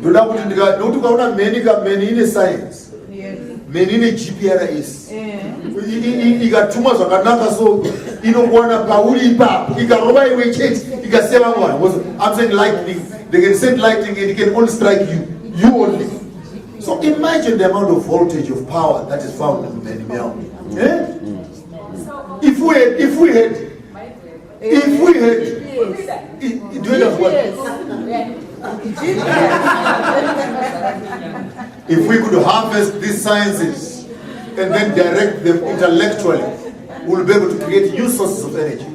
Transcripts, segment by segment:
ndoda kuti nokuti ukaona meni ine science, meni ine GPRS, ikatumwa zvakanaka so inokuwana pauri ipapo, ikarova iwe chete ikaseva mwana. I'm saying lightning, they can send lightning and it can only strike you only. So imagine the amount of voltage of power that is found in many meow. If we had if we could harvest these sciences and then direct them intellectually, we'll be able to create new sources of energy.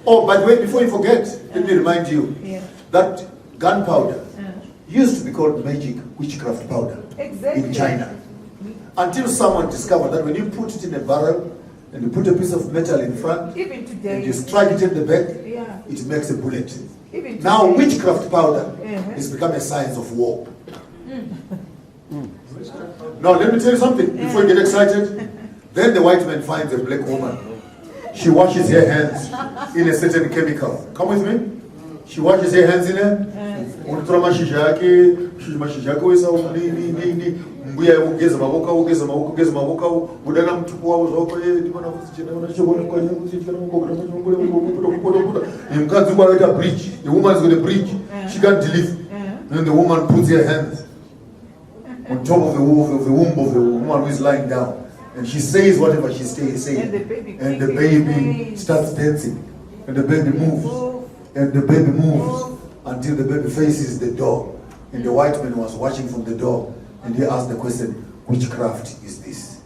Oh, by the way, before you forget, let me remind you that gunpowder used to be called magic witchcraft powder in China. Until someone discovered that when you put it in a barrel and you put a piece of metal in front, even today, and you strike it in the back, it makes a bullet. Even now witchcraft powder has become a science of war. Now let me tell you something, before you get excited. Then the white man finds a black woman. She washes her hands in a certain chemical. Come with me. She washes her hands in it. The woman's got a bridge. She can't deliver. And the woman puts her hands on top of the womb of the woman who is lying down. And she says whatever she says. And the baby starts dancing. And the baby moves. And the baby moves until the baby faces the door. And the white man was watching from the door. And he asked the question, which craft is this?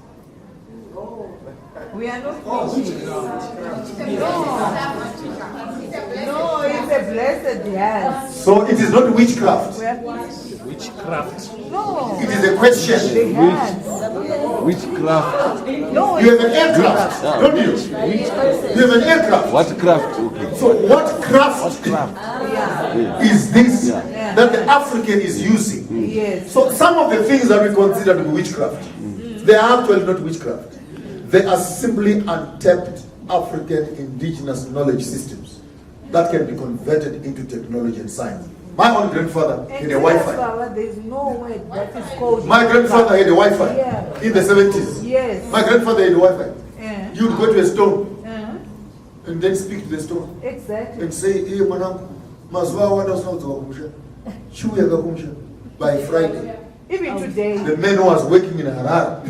We are not witchcraft. No, it's a blessed yes. So it is not witchcraft. Witchcraft. No. It is a question. Witchcraft. No, You have an aircraft, don't you? You have an aircraft. What craft? Okay. So what craft is this that the African is using? Yes. So some of the things that we consider to be witchcraft, they are actually not witchcraft. They are simply untapped African indigenous knowledge systems that can be converted into technology and science. My own grandfather had a Wi-Fi. There's no word that is called. My grandfather had a Wi-Fi in the 70s. Yes. My grandfather had a Wi-Fi. You would go to a store and then speak to the store. Exactly. And say, hey, manam, mazuwa wana usinaudzoka kumusha. Chiuya kakumusha. By Friday. Even today. The man who was working in Harare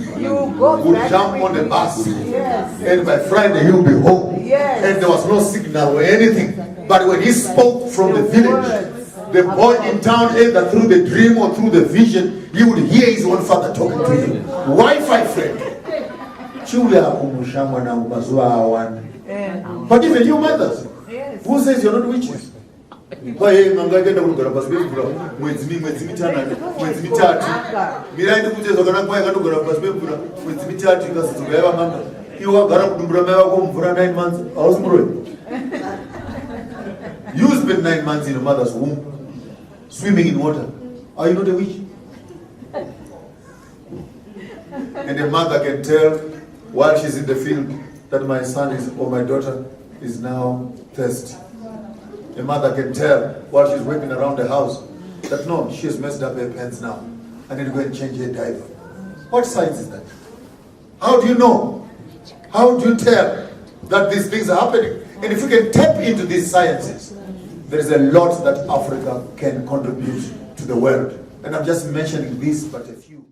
would jump on the bus. Yes. And by Friday he would be home. Yes. And there was no signal or anything. But when he spoke from the village, the boy in town, either through the dream or through the vision, he would hear his own father talking to him. Wi-Fi friend. But even you mothers, who says you're not witches? You spent 9 months in your mother's womb, swimming in water. Are you not a witch? And a mother can tell while she's in the field that my son is or my daughter is now thirsty. A mother can tell while she's working around the house that no, she's messed up her pants now. I need to go and change her diaper. What science is that? How do you know? How do you tell that these things are happening? And if you can tap into these sciences, there is a lot that Africa can contribute to the world. And I'm just mentioning this, but a few.